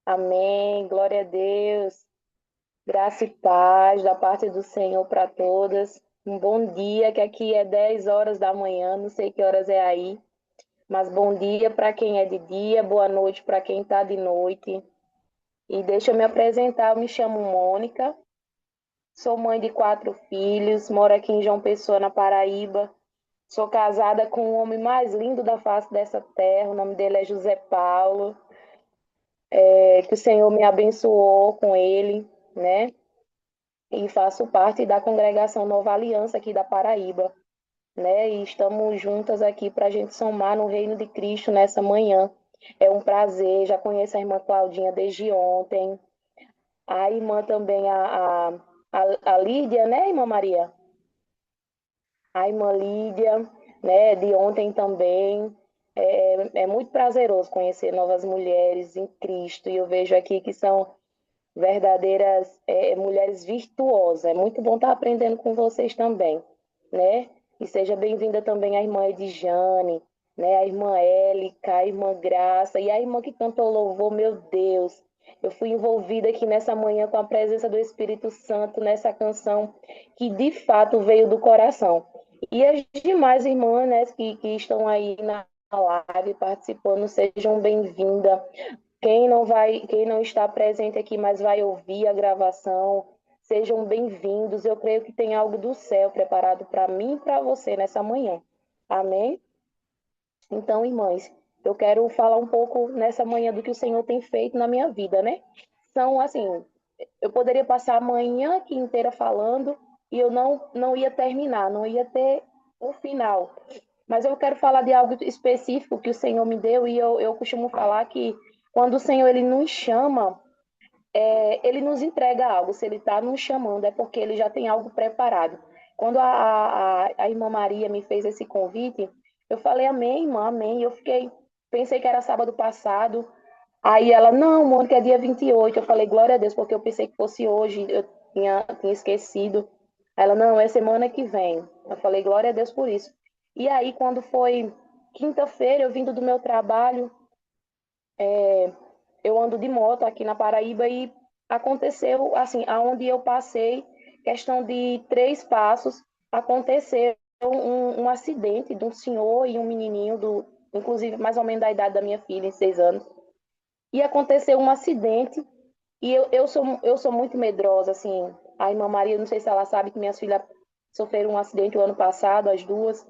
Amém. Glória a Deus. Graça e paz da parte do Senhor para todas. Um bom dia, que aqui é 10 horas da manhã, não sei que horas é aí, mas bom dia para quem é de dia, boa noite para quem está de noite. E deixa eu me apresentar, eu me chamo Mônica, sou mãe de 4 filhos, moro aqui em João Pessoa, na Paraíba. Sou casada com o homem mais lindo da face dessa terra, o nome dele é José Paulo, que o Senhor me abençoou com ele, né? E faço parte da congregação Nova Aliança aqui da Paraíba, né? E estamos juntas aqui para a gente somar no reino de Cristo nessa manhã. É um prazer, já conheço a irmã Claudinha desde ontem, a irmã também, a Lídia, né, irmã Maria? A irmã Lídia, né, de ontem também. É muito prazeroso conhecer novas mulheres em Cristo, e eu vejo aqui que são verdadeiras mulheres virtuosas. É muito bom estar aprendendo com vocês também, né? E seja bem-vinda também a irmã Edjane, né? A irmã Élica, a irmã Graça e a irmã que cantou louvor, meu Deus. Eu fui envolvida aqui nessa manhã com a presença do Espírito Santo nessa canção que de fato veio do coração. E as demais irmãs, né, que estão aí na live participando, sejam bem-vindas. Quem não está presente aqui, mas vai ouvir a gravação, sejam bem-vindos. Eu creio que tem algo do céu preparado para mim e para você nessa manhã. Amém? Então, irmãs, eu quero falar um pouco nessa manhã do que o Senhor tem feito na minha vida, né? São assim, eu poderia passar a manhã aqui inteira falando e eu não ia terminar, não ia ter o final. Mas eu quero falar de algo específico que o Senhor me deu e eu costumo falar que quando o Senhor ele nos chama, ele nos entrega algo. Se ele está nos chamando, é porque ele já tem algo preparado. Quando a irmã Maria me fez esse convite, eu falei, amém, irmã, amém. Eu pensei que era sábado passado. Aí ela, não, Mônica, é dia 28. Eu falei, glória a Deus, porque eu pensei que fosse hoje, eu tinha esquecido. Ela, não, é semana que vem. Eu falei, glória a Deus por isso. E aí, quando foi quinta-feira, eu vindo do meu trabalho, eu ando de moto aqui na Paraíba e aconteceu, assim, aonde eu passei, questão de 3 passos, aconteceu um acidente de um senhor e um menininho, inclusive mais ou menos da idade da minha filha, em 6 anos. E aconteceu um acidente e eu sou muito medrosa, assim. A irmã Maria, não sei se ela sabe que minhas filhas sofreram um acidente o ano passado, as duas.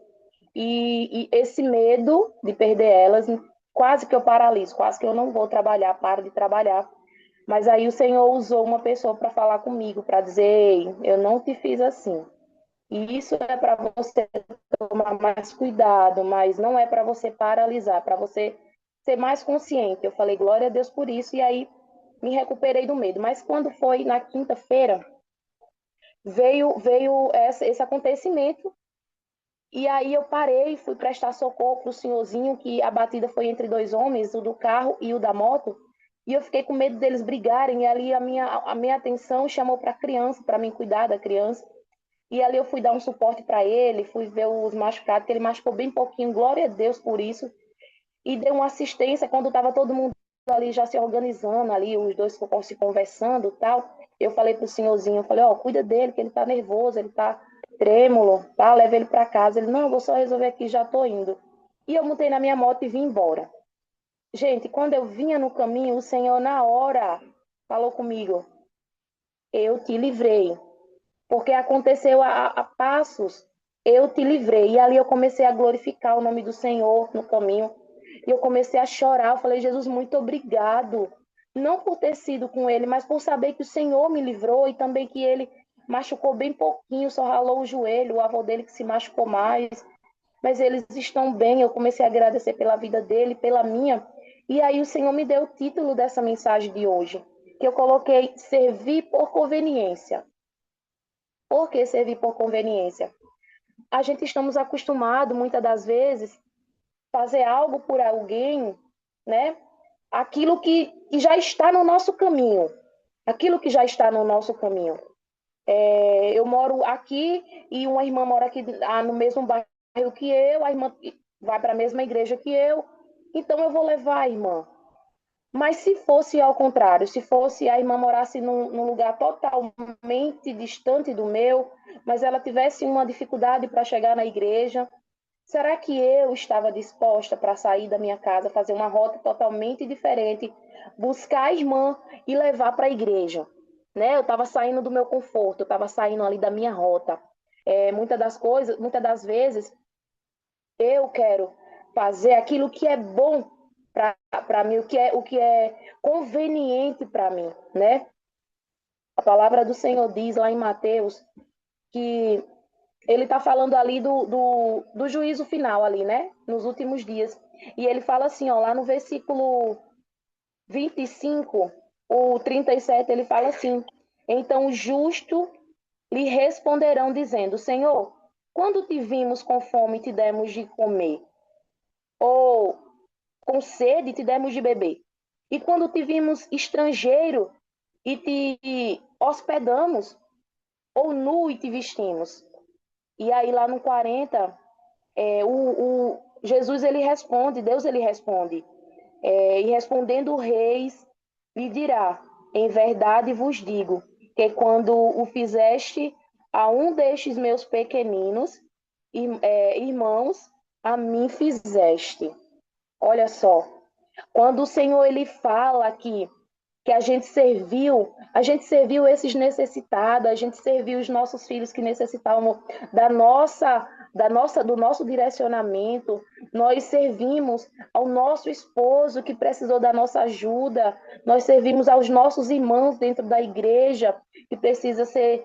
E esse medo de perder elas, quase que eu paraliso, quase que eu não vou trabalhar, paro de trabalhar. Mas aí o Senhor usou uma pessoa para falar comigo, para dizer, ei, eu não te fiz assim. E isso é para você tomar mais cuidado, mas não é para você paralisar, para você ser mais consciente. Eu falei, glória a Deus por isso, e aí me recuperei do medo. Mas quando foi na quinta-feira, veio esse acontecimento, e aí eu parei, fui prestar socorro para o senhorzinho, que a batida foi entre 2 homens, o do carro e o da moto, e eu fiquei com medo deles brigarem, e ali a minha atenção chamou para a criança, para mim cuidar da criança, e ali eu fui dar um suporte para ele, fui ver os machucados, que ele machucou bem pouquinho, glória a Deus por isso, e dei uma assistência quando estava todo mundo ali já se organizando, ali os dois se conversando e tal. Eu falei pro senhorzinho, eu falei, ó, cuida dele, que ele tá nervoso, ele tá trêmulo, tá? Leva ele para casa. Ele, não, vou só resolver aqui, já tô indo. E eu montei na minha moto e vim embora. Gente, quando eu vinha no caminho, o Senhor na hora falou comigo, eu te livrei, porque aconteceu a passos, eu te livrei. E ali eu comecei a glorificar o nome do Senhor no caminho. E eu comecei a chorar. Eu falei, Jesus, muito obrigado. Não por ter sido com ele, mas por saber que o Senhor me livrou e também que ele machucou bem pouquinho, só ralou o joelho, o avô dele que se machucou mais. Mas eles estão bem. Eu comecei a agradecer pela vida dele, pela minha. E aí o Senhor me deu o título dessa mensagem de hoje, que eu coloquei servir por conveniência. Por que servir por conveniência? A gente estamos acostumados, muitas das vezes, fazer algo por alguém, né? Aquilo que já está no nosso caminho. Aquilo que já está no nosso caminho. Eu moro aqui e uma irmã mora aqui no mesmo bairro que eu, a irmã vai para a mesma igreja que eu, então eu vou levar a irmã. Mas se fosse ao contrário, se fosse a irmã morasse num lugar totalmente distante do meu, mas ela tivesse uma dificuldade para chegar na igreja, será que eu estava disposta para sair da minha casa, fazer uma rota totalmente diferente, buscar a irmã e levar para a igreja? Né? Eu estava saindo do meu conforto, eu estava saindo ali da minha rota. Muitas das vezes, eu quero fazer aquilo que é bom para mim, o que é conveniente para mim, né? A palavra do Senhor diz lá em Mateus que ele está falando ali do juízo final ali, né? Nos últimos dias. E ele fala assim, ó, lá no versículo 25, o 37, ele fala assim: então o justo lhe responderão dizendo: Senhor, quando te vimos com fome e te demos de comer? Ou com sede e te demos de beber? E quando te vimos estrangeiro e te hospedamos? Ou nu e te vestimos? E aí lá no 40, Jesus ele responde, Deus ele responde, e respondendo o reis, lhe dirá: em verdade vos digo, que quando o fizeste a um destes meus pequeninos irmãos, a mim fizeste. Olha só, quando o Senhor ele fala que a gente serviu esses necessitados, a gente serviu os nossos filhos que necessitavam do nosso direcionamento, nós servimos ao nosso esposo que precisou da nossa ajuda, nós servimos aos nossos irmãos dentro da igreja que precisa ser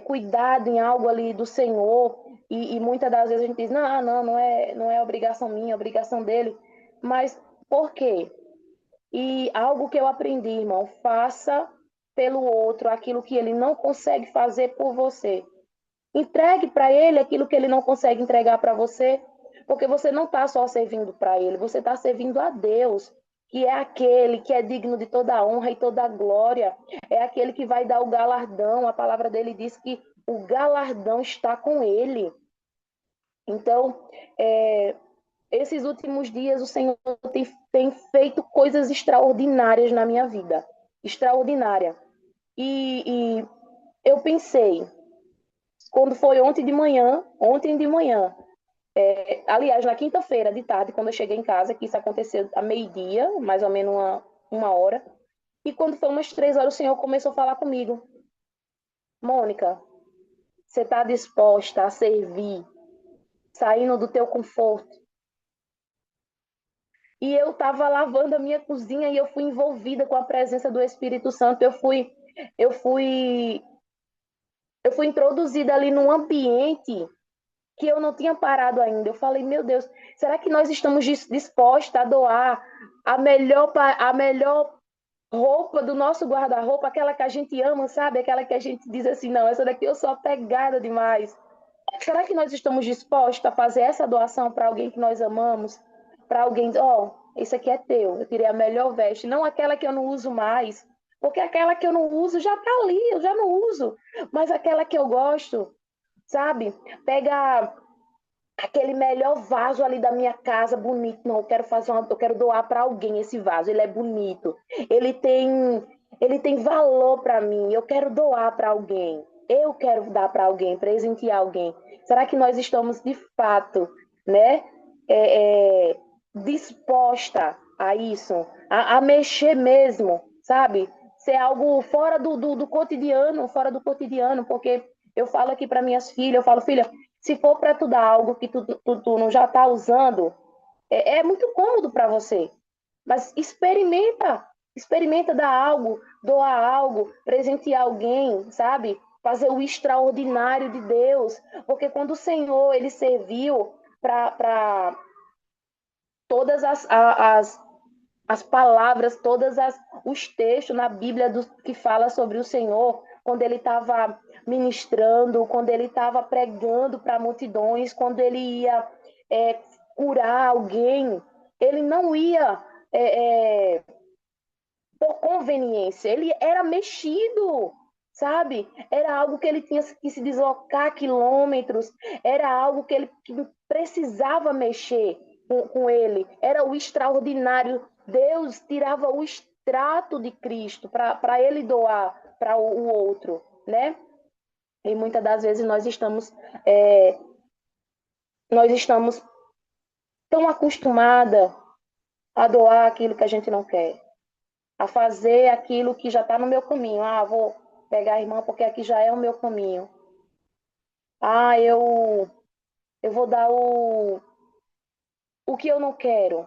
cuidado em algo ali do Senhor, e muitas das vezes a gente diz, não é obrigação minha, é obrigação dele, mas por quê? E algo que eu aprendi, irmão, faça pelo outro aquilo que ele não consegue fazer por você. Entregue para ele aquilo que ele não consegue entregar para você, porque você não está só servindo para ele, você está servindo a Deus, que é aquele que é digno de toda a honra e toda a glória, é aquele que vai dar o galardão. A palavra dele diz que o galardão está com ele. Então, esses últimos dias o Senhor tem feito coisas extraordinárias na minha vida. Extraordinária. E eu pensei, quando foi ontem de manhã, aliás, na quinta-feira de tarde, quando eu cheguei em casa, que isso aconteceu a meio-dia, mais ou menos uma hora, e quando foi umas 3 horas, o Senhor começou a falar comigo. Mônica, você está disposta a servir, saindo do teu conforto? E eu estava lavando a minha cozinha e eu fui envolvida com a presença do Espírito Santo. Eu fui, eu fui introduzida ali num ambiente que eu não tinha parado ainda. Eu falei, meu Deus, será que nós estamos dispostos a doar a melhor roupa do nosso guarda-roupa, aquela que a gente ama, sabe? Aquela que a gente diz assim, não, essa daqui eu sou apegada demais. Será que nós estamos dispostos a fazer essa doação para alguém que nós amamos? Para alguém, isso aqui é teu, eu tirei a melhor veste, não aquela que eu não uso mais, porque aquela que eu não uso já está ali, eu já não uso, mas aquela que eu gosto, sabe? Pega aquele melhor vaso ali da minha casa, bonito. Não, eu quero doar para alguém esse vaso. Ele é bonito. Ele tem, ele tem valor para mim. Eu quero doar para alguém. Eu quero dar para alguém, presentear alguém. Será que nós estamos de fato, né, disposta a isso, a mexer mesmo, sabe? Ser algo fora do cotidiano, porque eu falo aqui para minhas filhas, eu falo, filha, se for para tu dar algo que tu não já está usando, é muito cômodo para você. Mas experimenta dar algo, doar algo, presentear alguém, sabe? Fazer o extraordinário de Deus. Porque quando o Senhor ele serviu para todas as palavras, os textos na Bíblia que fala sobre o Senhor, quando ele estava ministrando, quando ele estava pregando para multidões, quando ele ia é, curar alguém, ele não ia por conveniência, ele era mexido, sabe? Era algo que ele tinha que se deslocar quilômetros, era algo que ele precisava mexer com ele, era o extraordinário Deus tirava o extrato de Cristo para ele doar para o outro, né? E muitas das vezes nós estamos tão acostumadas a doar aquilo que a gente não quer, a fazer aquilo que já está no meu caminho. Ah, vou pegar a irmã porque aqui já é o meu caminho. Ah, eu vou dar o que eu não quero,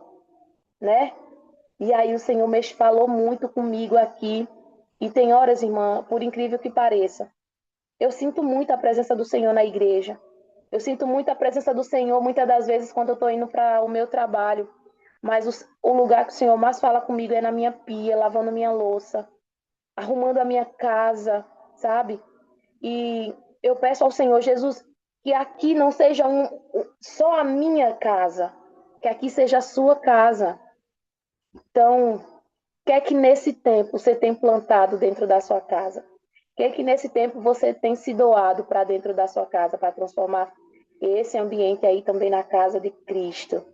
né? E aí o Senhor me falou muito comigo aqui. E tem horas, irmã, por incrível que pareça, eu sinto muito a presença do Senhor na igreja. Eu sinto muito a presença do Senhor muitas das vezes quando eu estou indo para o meu trabalho. Mas o lugar que o Senhor mais fala comigo é na minha pia, lavando minha louça, arrumando a minha casa, sabe? E eu peço ao Senhor Jesus que aqui não seja só a minha casa, que aqui seja a sua casa. Então, o que é que nesse tempo você tem plantado dentro da sua casa? O que é que nesse tempo você tem se doado para dentro da sua casa, para transformar esse ambiente aí também na casa de Cristo,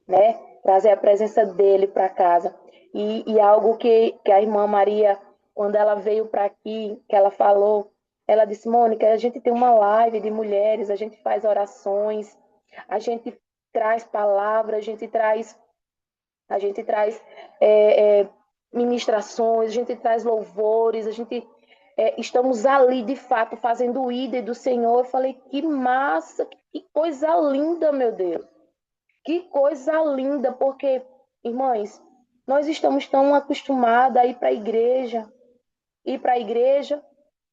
né? Trazer a presença dele para casa. E algo que a irmã Maria, quando ela veio para aqui, que ela falou, ela disse, Mônica, a gente tem uma live de mulheres, a gente faz orações, a gente traz palavras, a gente traz ministrações, a gente traz louvores, a gente estamos ali de fato fazendo o ídolo do Senhor. Eu falei, que massa, que coisa linda, meu Deus. Que coisa linda, porque, irmãs, nós estamos tão acostumados a ir para a igreja,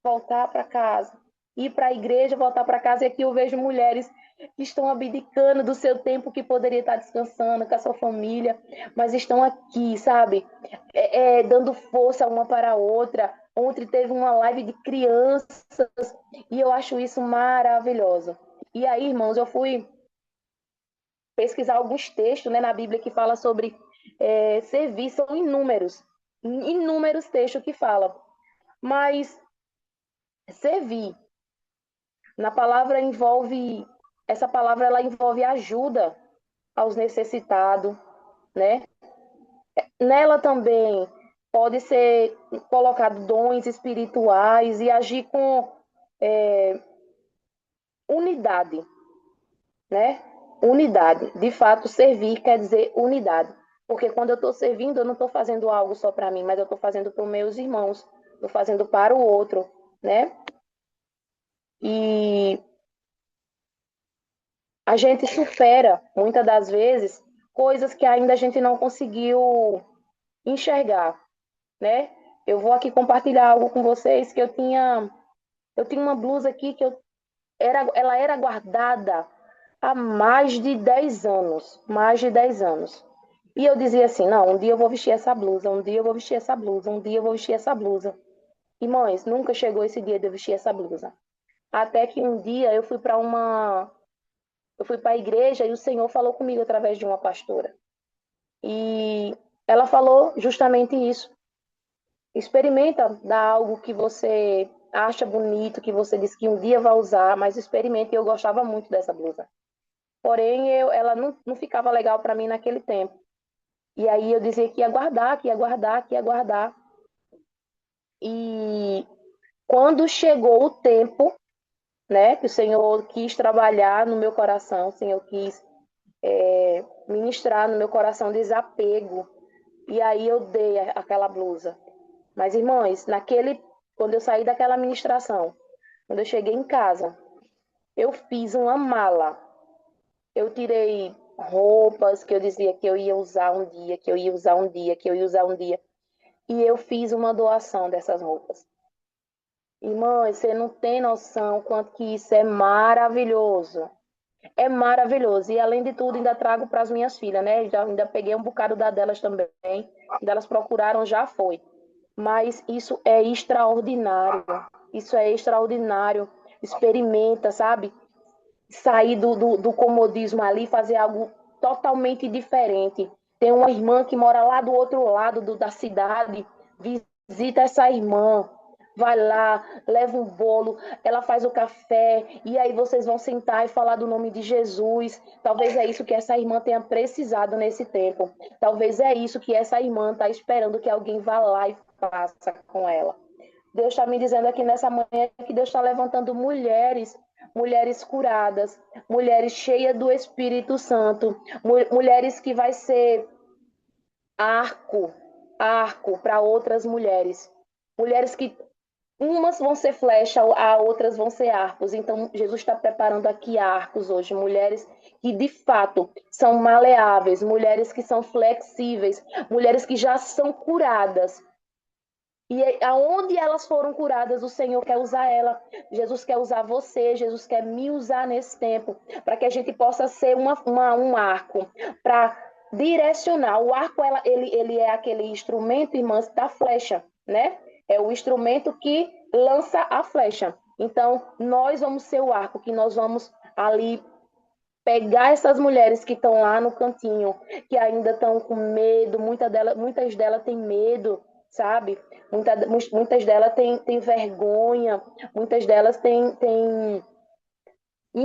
voltar para casa, ir para a igreja, voltar para casa, e aqui eu vejo mulheres que estão abdicando do seu tempo que poderia estar descansando com a sua família, mas estão aqui, sabe? Dando força uma para a outra. Ontem teve uma live de crianças e eu acho isso maravilhoso. E aí, irmãos, eu fui pesquisar alguns textos, né, na Bíblia que fala sobre servir, são inúmeros textos que falam, mas servir, na palavra envolve, essa palavra ela envolve ajuda aos necessitados, né? Nela também pode ser colocado dons espirituais e agir com é, unidade, né? Unidade. De fato, servir quer dizer unidade. Porque quando eu estou servindo, eu não estou fazendo algo só para mim, mas eu estou fazendo para os meus irmãos, estou fazendo para o outro, né? E a gente supera, muitas das vezes, coisas que ainda a gente não conseguiu enxergar, né? Eu vou aqui compartilhar algo com vocês que eu tinha uma blusa aqui que ela era guardada há mais de 10 anos. E eu dizia assim, não, um dia eu vou vestir essa blusa, um dia eu vou vestir essa blusa, um dia eu vou vestir essa blusa. E, mães, nunca chegou esse dia de eu vestir essa blusa. Até que um dia eu fui para a igreja e o Senhor falou comigo através de uma pastora. E ela falou justamente isso. Experimenta dar algo que você acha bonito, que você disse que um dia vai usar, mas experimente. E eu gostava muito dessa blusa. Porém, ela não ficava legal para mim naquele tempo. E aí eu dizia que ia guardar, que ia guardar, que ia guardar. E quando chegou o tempo, né, que o Senhor quis trabalhar no meu coração, o Senhor quis ministrar no meu coração desapego. E aí eu dei aquela blusa. Mas, irmãos, quando eu saí daquela ministração, quando eu cheguei em casa, eu fiz uma mala. Eu tirei roupas que eu dizia que eu ia usar um dia, que eu ia usar um dia, que eu ia usar um dia. E eu fiz uma doação dessas roupas. Irmãos, você não tem noção quanto que isso é maravilhoso. É maravilhoso. E além de tudo, ainda trago para as minhas filhas, né? Já ainda peguei um bocado da delas também. Quando elas procuraram, já foi. Mas isso é extraordinário. Isso é extraordinário. Experimenta, sabe? Sair do comodismo ali, fazer algo totalmente diferente. Tem uma irmã que mora lá do outro lado da cidade. Visita essa irmã. vai lá, leva um bolo, ela faz o café, e aí vocês vão sentar e falar do nome de Jesus. Talvez é isso que essa irmã tenha precisado nesse tempo. Talvez é isso que essa irmã está esperando que alguém vá lá e faça com ela. Deus está me dizendo aqui nessa manhã que Deus está levantando mulheres, mulheres curadas, mulheres cheias do Espírito Santo, mulheres que vai ser arco, arco para outras mulheres. Mulheres que umas vão ser flecha, a outras vão ser arcos. Então, Jesus está preparando aqui arcos hoje, mulheres que de fato são maleáveis, mulheres que são flexíveis, mulheres que já são curadas. E aonde elas foram curadas, o Senhor quer usar ela. Jesus quer usar você, Jesus quer me usar nesse tempo, para que a gente possa ser um arco, para direcionar. O arco, ele é aquele instrumento, irmãs, da flecha, né? É o instrumento que lança a flecha. Então, nós vamos ser o arco, que nós vamos ali pegar essas mulheres que estão lá no cantinho, que ainda estão com medo, muitas delas têm medo, sabe? Muitas delas têm vergonha, muitas delas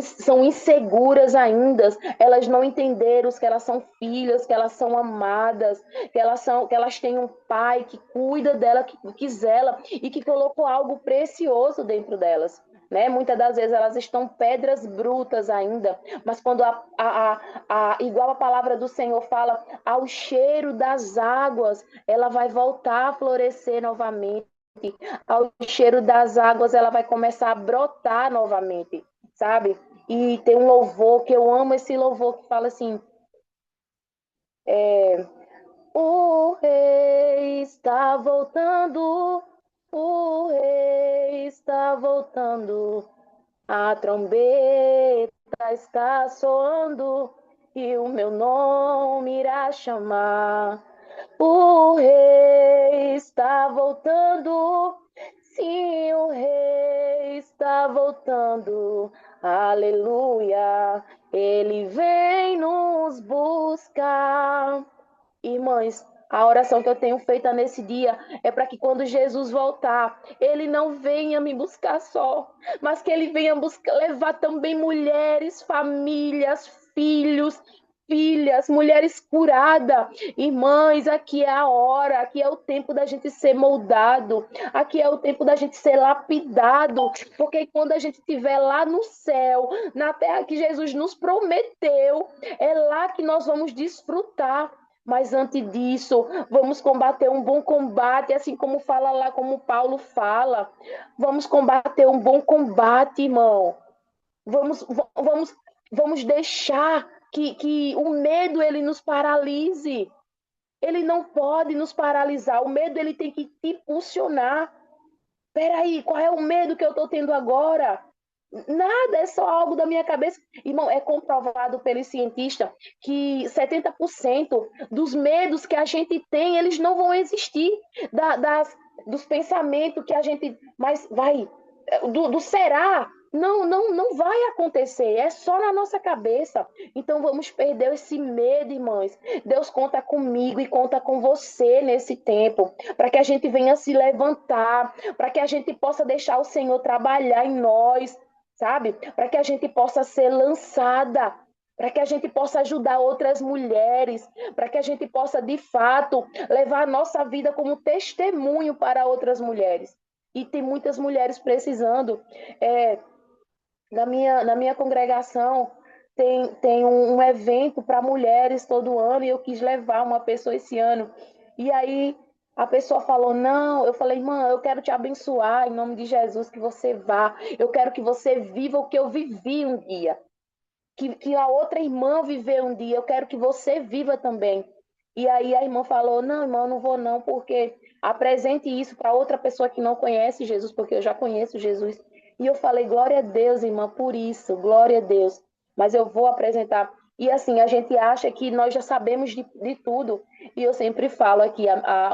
são inseguras ainda, elas não entenderam que elas são filhas, que elas são amadas, que elas têm um pai que cuida dela, que zela e que colocou algo precioso dentro delas. Né? Muitas das vezes elas estão pedras brutas ainda, mas quando igual a palavra do Senhor fala, ao cheiro das águas, ela vai voltar a florescer novamente. Ao cheiro das águas, ela vai começar a brotar novamente, sabe? E tem um louvor que eu amo, esse louvor que fala assim: o rei está voltando, o rei está voltando, a trombeta está soando e o meu nome irá chamar. O rei está voltando, sim, o rei está voltando. Aleluia, ele vem nos buscar. Irmãs, a oração que eu tenho feita nesse dia é para que quando Jesus voltar, ele não venha me buscar só, mas que ele venha buscar, levar também mulheres, famílias, filhos, filhas, mulheres curadas. Irmãs, aqui é a hora, aqui é o tempo da gente ser moldado, aqui é o tempo da gente ser lapidado, porque quando a gente estiver lá no céu, na terra que Jesus nos prometeu, é lá que nós vamos desfrutar. Mas antes disso, vamos combater um bom combate, assim como fala lá, como Paulo fala. Vamos combater um bom combate, irmão. Vamos, vamos, vamos deixar que o medo ele nos paralise. Ele não pode nos paralisar. O medo ele tem que te impulsionar. Peraí, qual é o medo que eu estou tendo agora? Nada, é só algo da minha cabeça. Irmão, é comprovado pelos cientistas que 70% dos medos que a gente tem, eles não vão existir. Dos pensamentos que a gente. Mas vai. Do será. Não vai acontecer. É só na nossa cabeça. Então vamos perder esse medo, irmãos. Deus conta comigo e conta com você nesse tempo. Para que a gente venha se levantar. Para que a gente possa deixar o Senhor trabalhar em nós, sabe? Para que a gente possa ser lançada, para que a gente possa ajudar outras mulheres, para que a gente possa, de fato, levar a nossa vida como testemunho para outras mulheres. E tem muitas mulheres precisando. Na minha congregação, tem um evento para mulheres todo ano e eu quis levar uma pessoa esse ano. E aí a pessoa falou, não, eu falei, irmã, eu quero te abençoar em nome de Jesus, que você vá. Eu quero que você viva o que eu vivi um dia. Que a outra irmã viveu um dia, eu quero que você viva também. E aí a irmã falou, não, irmã, eu não vou não, porque apresente isso para outra pessoa que não conhece Jesus, porque eu já conheço Jesus. E eu falei, glória a Deus, irmã, por isso, glória a Deus. Mas eu vou apresentar. E assim, a gente acha que nós já sabemos de tudo. E eu sempre falo aqui,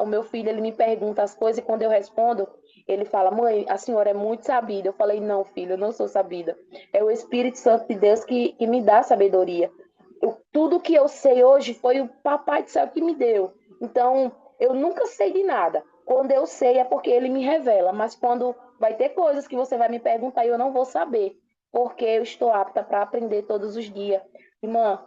o meu filho, ele me pergunta as coisas e quando eu respondo, ele fala, mãe, a senhora é muito sabida. Eu falei, não, filho, eu não sou sabida. É o Espírito Santo de Deus que me dá sabedoria. Tudo que eu sei hoje foi o Papai do Céu que me deu. Então, eu nunca sei de nada. Quando eu sei é porque ele me revela, mas quando vai ter coisas que você vai me perguntar e eu não vou saber, porque eu estou apta para aprender todos os dias. Irmã,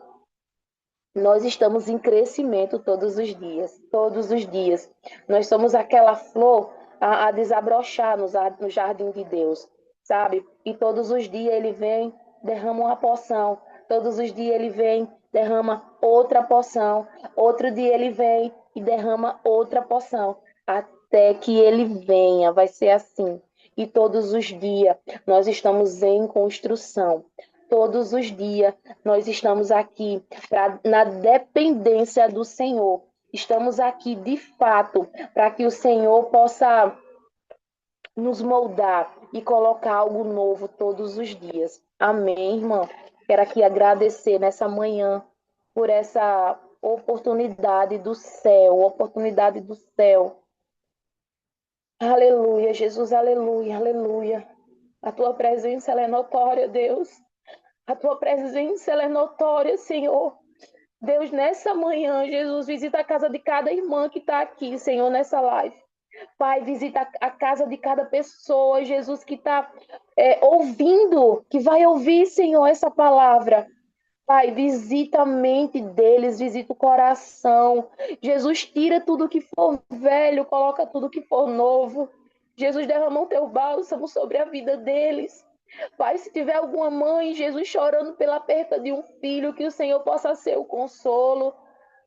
nós estamos em crescimento todos os dias, todos os dias. Nós somos aquela flor a desabrochar no jardim de Deus, sabe? E todos os dias ele vem, derrama uma porção. Todos os dias ele vem, derrama outra porção. Outro dia ele vem e derrama outra porção. Até que ele venha, vai ser assim. E todos os dias nós estamos em construção. Todos os dias nós estamos aqui na dependência do Senhor. Estamos aqui de fato para que o Senhor possa nos moldar e colocar algo novo todos os dias. Amém, irmão? Quero aqui agradecer nessa manhã por essa oportunidade do céu. Aleluia, Jesus, aleluia, aleluia. A tua presença ela é notória, Deus. A tua presença ela é notória, Senhor. Deus, nessa manhã, Jesus, visita a casa de cada irmã que está aqui, Senhor, nessa live. Pai, visita a casa de cada pessoa, Jesus, que está ouvindo, que vai ouvir, Senhor, essa palavra. Pai, visita a mente deles, visita o coração. Jesus, tira tudo que for velho, coloca tudo que for novo. Jesus, derrama o teu bálsamo sobre a vida deles. Pai, se tiver alguma mãe, Jesus, chorando pela perda de um filho, que o Senhor possa ser o consolo.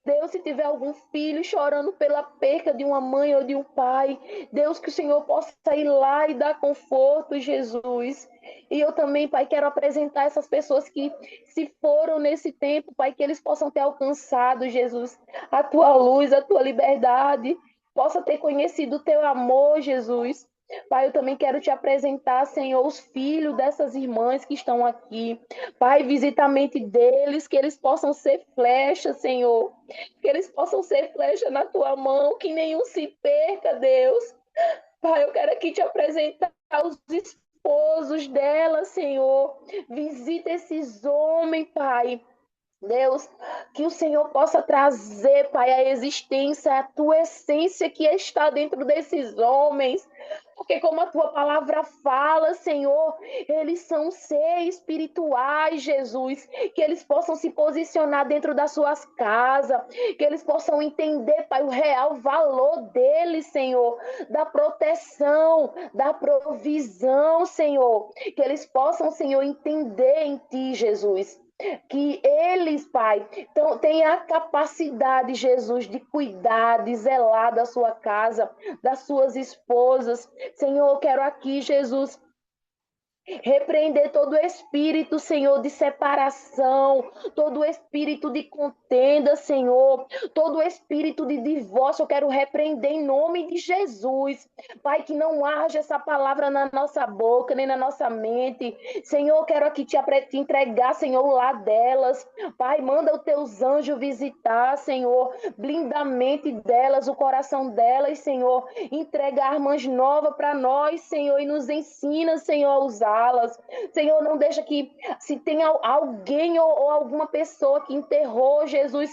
Deus, se tiver algum filho chorando pela perca de uma mãe ou de um pai, Deus, que o Senhor possa ir lá e dar conforto, Jesus. E eu também, Pai, quero apresentar essas pessoas que se foram nesse tempo, Pai, que eles possam ter alcançado, Jesus, a tua luz, a tua liberdade, possa ter conhecido o teu amor, Jesus. Pai, eu também quero te apresentar, Senhor, os filhos dessas irmãs que estão aqui. Pai, visita a mente deles, que eles possam ser flechas, Senhor. Que eles possam ser flecha na tua mão, que nenhum se perca, Deus. Pai, eu quero aqui te apresentar os esposos dela, Senhor. Visita esses homens, Pai. Deus, que o Senhor possa trazer, Pai, a existência, a tua essência que está dentro desses homens. Porque como a tua palavra fala, Senhor, eles são seres espirituais, Jesus, que eles possam se posicionar dentro das suas casas, que eles possam entender, Pai, o real valor deles, Senhor, da proteção, da provisão, Senhor, que eles possam, Senhor, entender em Ti, Jesus, que eles, Pai, tenham a capacidade, Jesus, de cuidar, de zelar da sua casa, das suas esposas. Senhor, eu quero aqui, Jesus, repreender todo espírito, Senhor, de separação, todo espírito de contenda, Senhor, todo espírito de divórcio, eu quero repreender em nome de Jesus. Pai, que não haja essa palavra na nossa boca, nem na nossa mente. Senhor, eu quero aqui te entregar, Senhor, o lar delas. Pai, manda os teus anjos visitar, Senhor, blinda a mente delas, o coração delas, Senhor. Entrega armas novas para nós, Senhor, e nos ensina, Senhor, a usá-las. Senhor, não deixa que, se tem alguém ou alguma pessoa que enterrou, Jesus,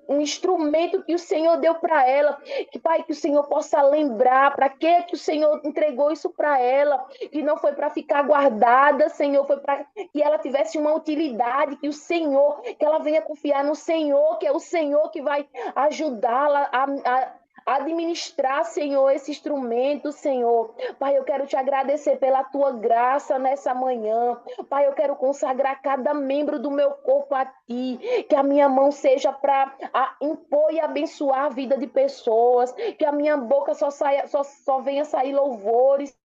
um instrumento que o Senhor deu para ela, que, Pai, que o Senhor possa lembrar para que o Senhor entregou isso para ela, que não foi para ficar guardada, Senhor, foi para que ela tivesse uma utilidade, que o Senhor, que ela venha confiar no Senhor, que é o Senhor que vai ajudá-la a administrar, Senhor, esse instrumento, Senhor. Pai, eu quero te agradecer pela tua graça nessa manhã. Pai, eu quero consagrar cada membro do meu corpo a ti, que a minha mão seja para impor e abençoar a vida de pessoas, que a minha boca só venha sair louvores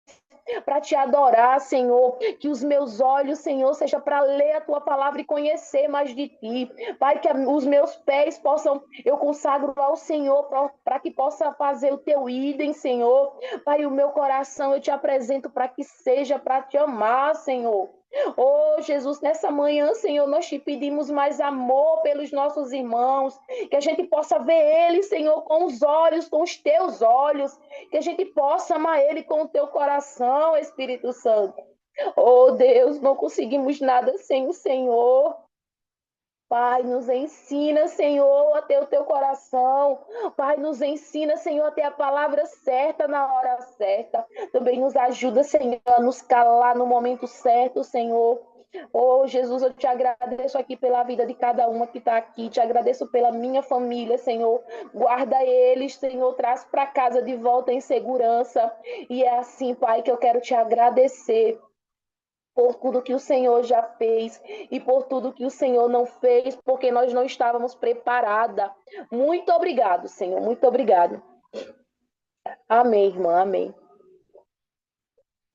para te adorar, Senhor. Que os meus olhos, Senhor, seja para ler a tua palavra e conhecer mais de ti. Pai, que os meus pés possam, eu consagro ao Senhor para que possa fazer o teu idem, Senhor. Pai, o meu coração eu te apresento para que seja para te amar, Senhor. Oh, Jesus, nessa manhã, Senhor, nós te pedimos mais amor pelos nossos irmãos, que a gente possa ver eles, Senhor, com os olhos, com os teus olhos, que a gente possa amar ele com o teu coração, Espírito Santo. Oh, Deus, não conseguimos nada sem o Senhor. Pai, nos ensina, Senhor, a ter o teu coração. Pai, nos ensina, Senhor, a ter a palavra certa na hora certa. Também nos ajuda, Senhor, a nos calar no momento certo, Senhor. Oh, Jesus, eu te agradeço aqui pela vida de cada uma que está aqui. Te agradeço pela minha família, Senhor. Guarda eles, Senhor. Traz para casa de volta em segurança. E é assim, Pai, que eu quero te agradecer por tudo que o Senhor já fez e por tudo que o Senhor não fez, porque nós não estávamos preparadas. Muito obrigado, Senhor. Muito obrigado. Amém, irmã. Amém.